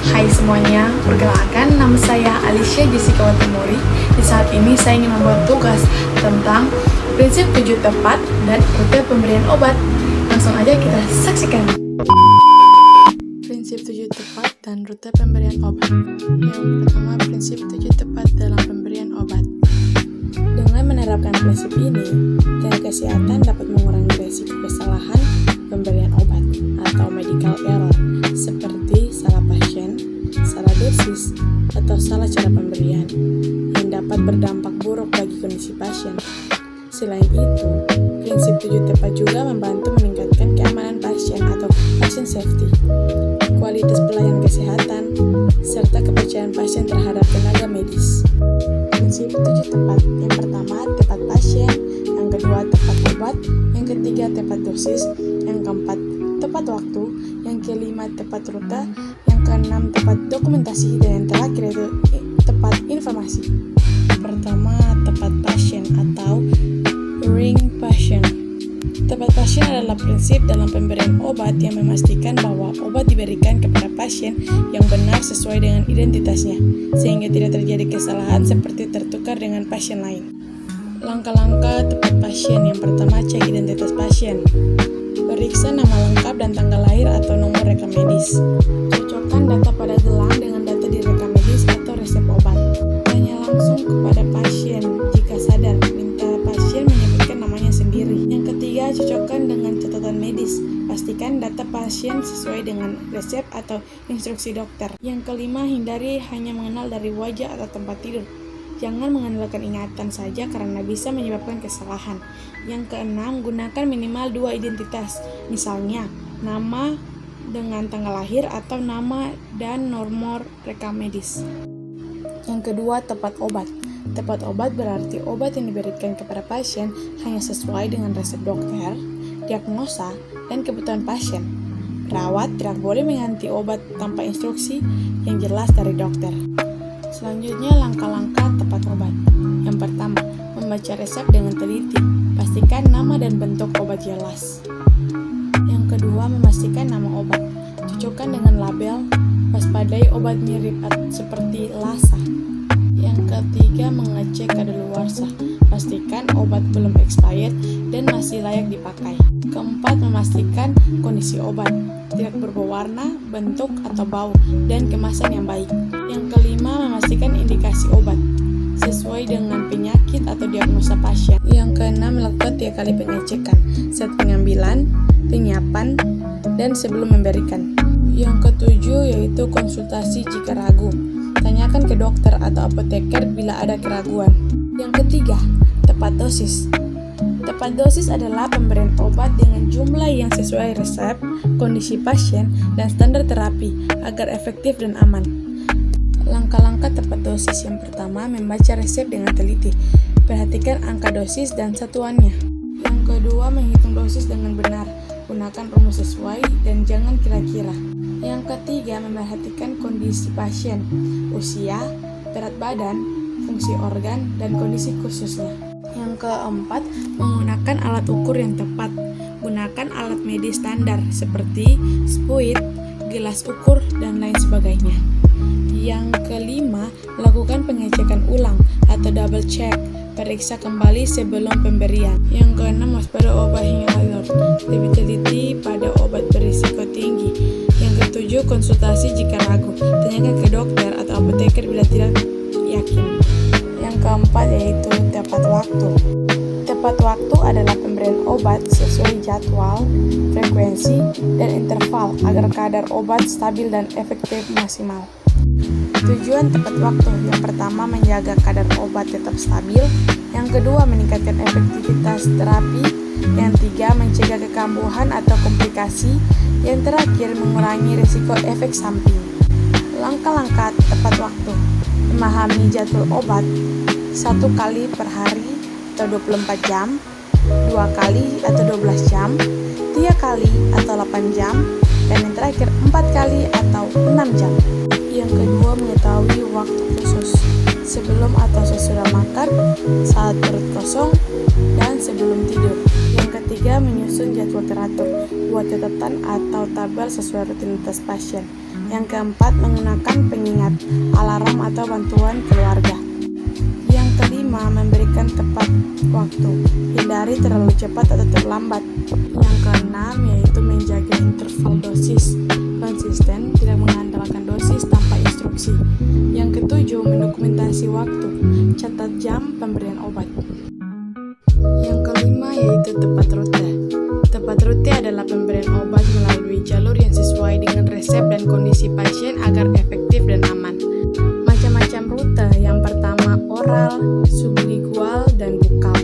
Hai semuanya, perkenalkan nama saya Alicia Jessica Watimuri. Di saat ini saya ingin membuat tugas tentang prinsip 7 tepat dan rute pemberian obat. Langsung aja kita saksikan. Prinsip 7 tepat dan rute pemberian obat. Yang pertama, prinsip 7 tepat dalam pemberian obat. Dengan menerapkan prinsip ini, tenaga kesehatan dapat mengurangi risiko kesalahan pemberian obat atau medical error seperti salah pasien, salah dosis, atau salah cara pemberian yang dapat berdampak buruk bagi kondisi pasien. Selain itu, prinsip 7 tepat juga membantu meningkatkan keamanan pasien atau patient safety, kualitas pelayanan kesehatan, serta kepercayaan pasien terhadap tenaga medis. Prinsip 7 tepat. Yang pertama, tepat pasien. Yang kedua, tepat obat. Yang ketiga, tepat dosis. Yang keempat, tepat waktu. Yang kelima, tepat rute. Yang keenam, tepat dokumentasi. Dan yang terakhir itu tepat informasi. Pertama, tepat pasien atau ring pasien. Tepat pasien adalah prinsip dalam pemberian obat yang memastikan bahwa obat diberikan kepada pasien yang benar sesuai dengan identitasnya, sehingga tidak terjadi kesalahan seperti tertukar dengan pasien lain. Langkah-langkah tepat pasien. Yang pertama, cek identitas pasien. Periksa nama lengkap dan tanggal lahir atau nomor rekam medis. Cocokkan data pada gelang dengan data di rekam medis atau resep obat. Tanya langsung kepada pasien jika sadar. Minta pasien menyebutkan namanya sendiri. Yang ketiga, cocokkan dengan catatan medis. Pastikan data pasien sesuai dengan resep atau instruksi dokter. Yang kelima, hindari hanya mengenal dari wajah atau tempat tidur. Jangan mengandalkan ingatan saja karena bisa menyebabkan kesalahan. Yang keenam, gunakan minimal 2 identitas. Misalnya, nama dengan tanggal lahir atau nama dan nomor rekam medis. Yang kedua, tepat obat. Tepat obat berarti obat yang diberikan kepada pasien hanya sesuai dengan resep dokter, diagnosa, dan kebutuhan pasien. Perawat tidak boleh mengganti obat tanpa instruksi yang jelas dari dokter. Selanjutnya, langkah-langkah tepat obat. Yang pertama, membaca resep dengan teliti. Pastikan nama dan bentuk obat jelas. Yang kedua, memastikan nama obat. Cocokkan dengan label. Waspadai obat mirip seperti Lassa. Yang ketiga, mengecek kadaluarsa. Pastikan obat belum expired dan masih layak dipakai. Keempat, memastikan kondisi obat, tidak berbau warna, bentuk, atau bau, dan kemasan yang baik. Yang kelima, memastikan indikasi obat sesuai dengan penyakit atau diagnosa pasien. Yang keenam, melakukan 3 kali pengecekan saat pengambilan, penyiapan, dan sebelum memberikan. Yang ketujuh yaitu konsultasi jika ragu. Tanyakan ke dokter atau apoteker bila ada keraguan. Yang ketiga, tepat dosis. Tepat dosis adalah pemberian obat dengan jumlah yang sesuai resep, kondisi pasien, dan standar terapi agar efektif dan aman. Langkah-langkah tepat dosis. Yang pertama, membaca resep dengan teliti. Perhatikan angka dosis dan satuannya. Yang kedua, menghitung dosis dengan benar. Gunakan rumus sesuai dan jangan kira-kira. Yang ketiga, memperhatikan kondisi pasien, usia, berat badan, fungsi organ, dan kondisi khususnya. Yang keempat, menggunakan alat ukur yang tepat. Gunakan alat medis standar seperti spuit, gelas ukur, dan lain sebagainya. Yang kelima, lakukan pengecekan ulang atau double check. Periksa kembali sebelum pemberian. Yang keenam, waspada obat yang alert. Lebih teliti pada obat berisiko tinggi. Yang ketujuh, konsultasi jika ragu. Tanyakan ke dokter atau apoteker bila tidak yakin. Yang keempat yaitu tepat waktu. Tepat waktu adalah pemberian obat sesuai jadwal, frekuensi, dan interval agar kadar obat stabil dan efektif maksimal. Tujuan tepat waktu. Yang pertama, menjaga kadar obat tetap stabil. Yang kedua, meningkatkan efektivitas terapi. Yang tiga, mencegah kekambuhan atau komplikasi. Yang terakhir, mengurangi risiko efek samping. Langkah-langkah tepat waktu. Memahami jadwal obat 1 kali per hari atau 24 jam, 2 kali atau 12 jam, 3 kali atau 8 jam, dan yang terakhir 4 kali atau 6 jam. Yang kedua, mengetahui waktu khusus sebelum atau sesudah makan, saat perut kosong, dan sebelum tidur. Yang ketiga, ketiga, menyusun jadwal teratur, buat catatan atau tabel sesuai rutinitas pasien. Yang keempat, menggunakan pengingat, alarm atau bantuan keluarga. Yang kelima, memberikan tepat waktu, hindari terlalu cepat atau terlambat. Yang keenam, yaitu menjaga interval dosis, konsisten, tidak mengandalkan dosis tanpa instruksi. Yang ketujuh, mendokumentasi waktu, catat jam pemberian obat. Yang kelima, yaitu tepat rute. Tepat rute adalah pemberian obat melalui jalur yang sesuai dengan resep dan kondisi pasien agar efektif dan aman. Macam-macam rute, yang pertama oral, sublingual, dan bukal.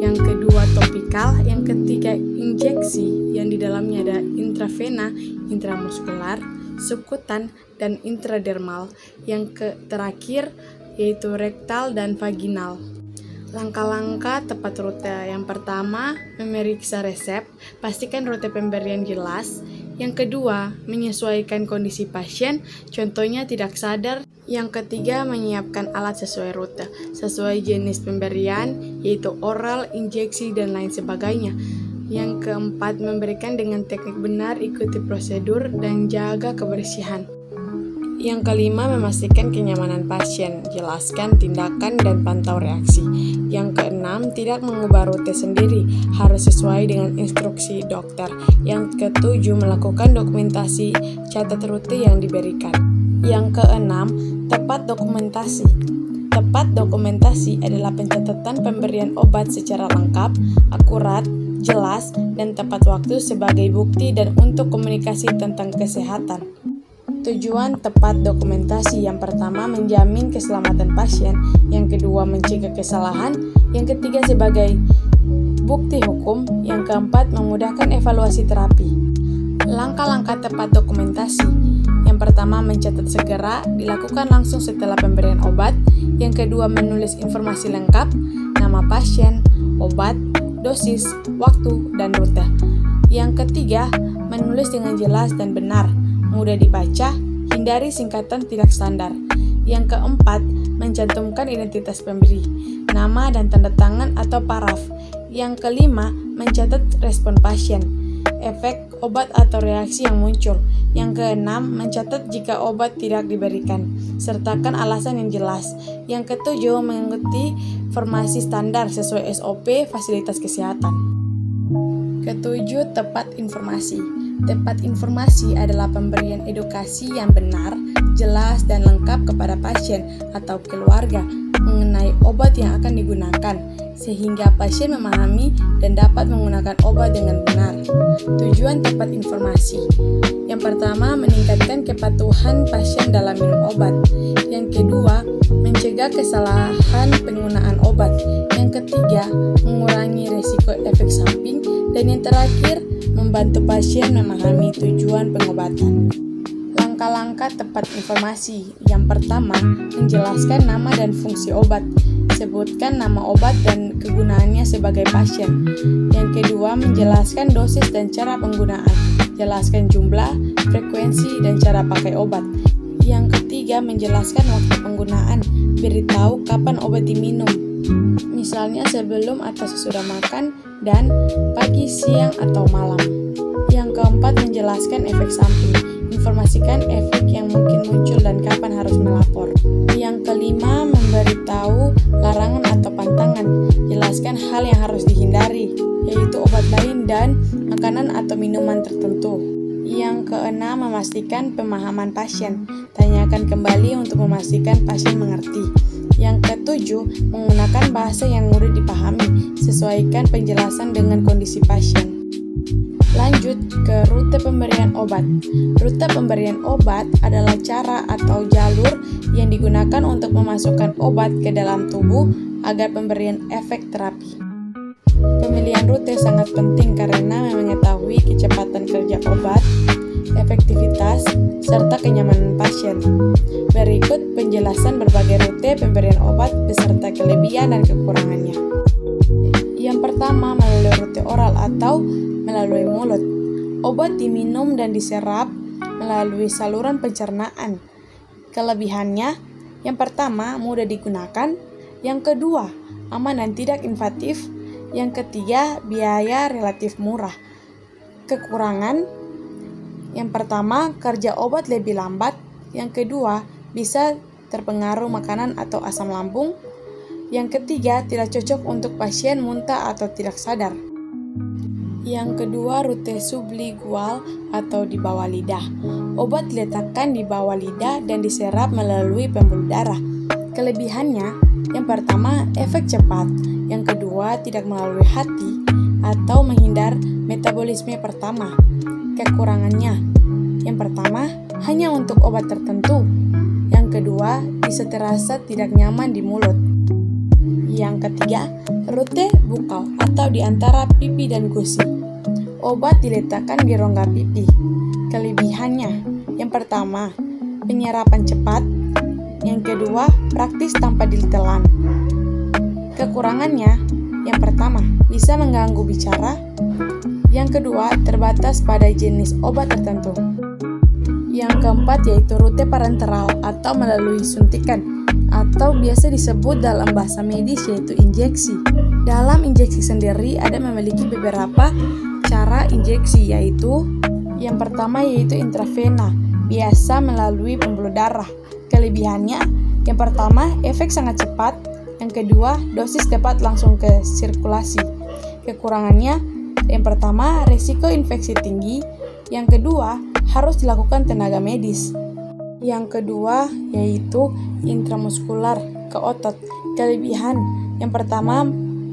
Yang kedua topikal, yang ketiga injeksi, yang di dalamnya ada intravena, intramuskular, subkutan, dan intradermal. Yang terakhir yaitu rektal dan vaginal. Langkah-langkah tepat rute. Yang pertama, memeriksa resep, pastikan rute pemberian jelas. Yang kedua, menyesuaikan kondisi pasien, contohnya tidak sadar. Yang ketiga, menyiapkan alat sesuai rute, sesuai jenis pemberian, yaitu oral, injeksi, dan lain sebagainya. Yang keempat, memberikan dengan teknik benar, ikuti prosedur, dan jaga kebersihan. Yang kelima, memastikan kenyamanan pasien, jelaskan tindakan dan pantau reaksi. Yang keenam, tidak mengubah rute sendiri, harus sesuai dengan instruksi dokter. Yang ketujuh, melakukan dokumentasi, catat rute yang diberikan. Yang keenam, tepat dokumentasi. Tepat dokumentasi adalah pencatatan pemberian obat secara lengkap, akurat, jelas, dan tepat waktu sebagai bukti dan untuk komunikasi tentang kesehatan. Tujuan tepat dokumentasi: yang pertama, menjamin keselamatan pasien, yang kedua, mencegah kesalahan, yang ketiga, sebagai bukti hukum, yang keempat, memudahkan evaluasi terapi. Langkah-langkah tepat dokumentasi: yang pertama, mencatat segera, dilakukan langsung setelah pemberian obat. Yang kedua, menulis informasi lengkap, nama pasien, obat, dosis, waktu, dan rute. Yang ketiga, menulis dengan jelas dan benar, mudah dibaca, hindari singkatan tidak standar. Yang keempat, mencantumkan identitas pemberi, nama dan tanda tangan atau paraf. Yang kelima, mencatat respon pasien, efek obat atau reaksi yang muncul. Yang keenam, mencatat jika obat tidak diberikan, sertakan alasan yang jelas. Yang ketujuh, mengikuti formasi standar sesuai SOP fasilitas kesehatan. Ketujuh, tepat informasi. Tepat informasi adalah pemberian edukasi yang benar, jelas, dan lengkap kepada pasien atau keluarga mengenai obat yang akan digunakan, sehingga pasien memahami dan dapat menggunakan obat dengan benar. Tujuan tepat informasi: yang pertama, meningkatkan kepatuhan pasien dalam minum obat. Yang kedua, mencegah kesalahan penggunaan obat. Yang ketiga, mengurangi risiko efek samping. Dan yang terakhir, membantu pasien memahami tujuan pengobatan. Langkah-langkah tepat informasi: yang pertama, menjelaskan nama dan fungsi obat. Sebutkan nama obat dan kegunaannya sebagai pasien. Yang kedua, menjelaskan dosis dan cara penggunaan. Jelaskan jumlah, frekuensi, dan cara pakai obat. Yang ketiga, menjelaskan waktu penggunaan. Beritahu kapan obat diminum, misalnya sebelum atau sesudah makan, dan pagi, siang, atau malam. Yang keempat, menjelaskan efek samping. Informasikan efek yang mungkin muncul dan kapan harus melapor. Yang kelima, memberitahu larangan atau pantangan. Jelaskan hal yang harus dihindari, yaitu obat lain dan makanan atau minuman tertentu. Yang keenam, memastikan pemahaman pasien. Tanyakan kembali untuk memastikan pasien mengerti. Yang ketujuh, menggunakan bahasa yang mudah dipahami. Sesuaikan penjelasan dengan kondisi pasien. Lanjut ke rute pemberian obat. Rute pemberian obat adalah cara atau jalur yang digunakan untuk memasukkan obat ke dalam tubuh agar pemberian efek terapi. Pemilihan rute sangat penting karena mengetahui kecepatan kerja obat, efektivitas, serta kenyamanan pasien. Berikut penjelasan berbagai rute pemberian obat beserta kelebihan dan kekurangannya. Yang pertama, melalui rute oral atau melalui mulut. Obat diminum dan diserap melalui saluran pencernaan. Kelebihannya, yang pertama, mudah digunakan. Yang kedua, aman dan tidak invasif. Yang ketiga, biaya relatif murah. Kekurangan, yang pertama, kerja obat lebih lambat. Yang kedua, bisa terpengaruh makanan atau asam lambung. Yang ketiga, tidak cocok untuk pasien muntah atau tidak sadar. Yang kedua, rute sublingual atau di bawah lidah. Obat diletakkan di bawah lidah dan diserap melalui pembuluh darah. Kelebihannya, yang pertama, efek cepat. Yang kedua, tidak melalui hati atau menghindar metabolisme pertama. Kekurangannya, yang pertama, hanya untuk obat tertentu. Yang kedua, bisa terasa tidak nyaman di mulut. Yang ketiga, rute bukal atau di antara pipi dan gusi. Obat diletakkan di rongga pipi. Kelebihannya, yang pertama, penyerapan cepat. Yang kedua, praktis tanpa ditelan. Kekurangannya, yang pertama, bisa mengganggu bicara. Yang kedua, terbatas pada jenis obat tertentu. Yang keempat yaitu rute parenteral atau melalui suntikan, atau biasa disebut dalam bahasa medis yaitu injeksi. Dalam injeksi sendiri ada memiliki beberapa cara injeksi, yaitu yang pertama yaitu intravena, biasa melalui pembuluh darah. Kelebihannya, yang pertama, efek sangat cepat. Yang kedua, dosis tepat langsung ke sirkulasi. Kekurangannya, yang pertama, risiko infeksi tinggi. Yang kedua, harus dilakukan tenaga medis. Yang kedua yaitu intramuskular ke otot. Kelebihan, yang pertama,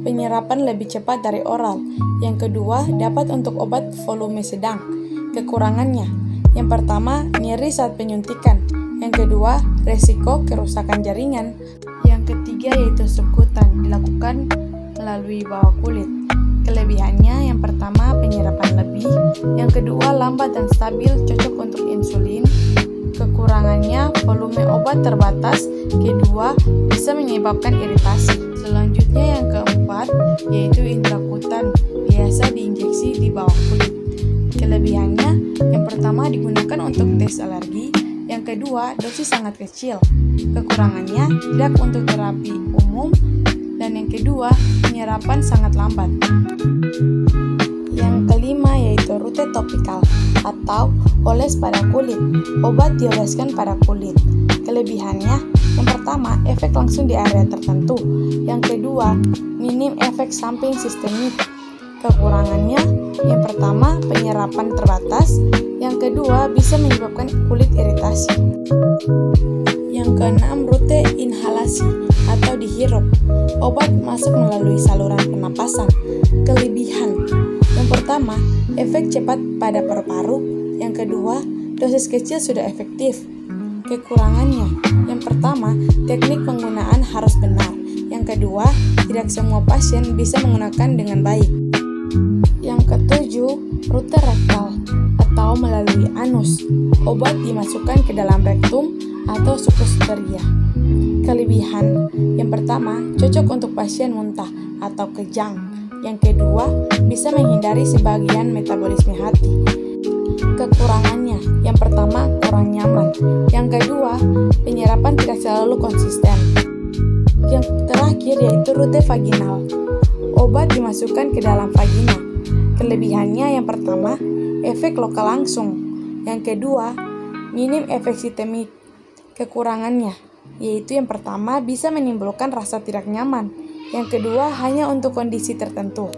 penyerapan lebih cepat dari oral. Yang kedua, dapat untuk obat volume sedang. Kekurangannya, yang pertama, nyeri saat penyuntikan. Yang kedua, resiko kerusakan jaringan. Yang ketiga yaitu subkutan, dilakukan melalui bawah kulit. Kelebihannya, yang pertama, penyerapan lebih. Yang kedua, lambat dan stabil, cocok untuk insulin. Kekurangannya, volume obat terbatas. Kedua, bisa menyebabkan iritasi. Selanjutnya yang keempat, yaitu intrakutan, biasa diinjeksi di bawah kulit. Kelebihannya, yang pertama, digunakan untuk tes alergi. Yang kedua, dosis sangat kecil. Kekurangannya, tidak untuk terapi umum. Dan yang kedua, penyerapan sangat lambat. Yang kelima yaitu rute topikal atau oles pada kulit. Obat dioleskan pada kulit. Kelebihannya, yang pertama, efek langsung di area tertentu. Yang kedua, minim efek samping sistemik. Kekurangannya, yang pertama, penyerapan terbatas. Yang kedua, bisa menyebabkan kulit iritasi. Yang keenam, rute inhalasi atau dihirup. Obat masuk melalui saluran pernapasan. Kelebihan, yang pertama, efek cepat pada paru-paru. Yang kedua, dosis kecil sudah efektif. Kekurangannya, yang pertama, teknik penggunaan harus benar. Yang kedua, tidak semua pasien bisa menggunakan dengan baik. Yang ketujuh, rute rektal atau melalui anus. Obat dimasukkan ke dalam rektum atau sukusteria. Kelebihan, yang pertama, cocok untuk pasien muntah atau kejang. Yang kedua, bisa menghindari sebagian metabolisme hati. Kekurangannya, yang pertama, kurang nyaman. Yang kedua, penyerapan tidak selalu konsisten. Yang terakhir yaitu rute vaginal. Obat dimasukkan ke dalam vagina. Kelebihannya, yang pertama, efek lokal langsung. Yang kedua, minim efek sistemik. Kekurangannya, yaitu yang pertama, bisa menimbulkan rasa tidak nyaman. Yang kedua, hanya untuk kondisi tertentu.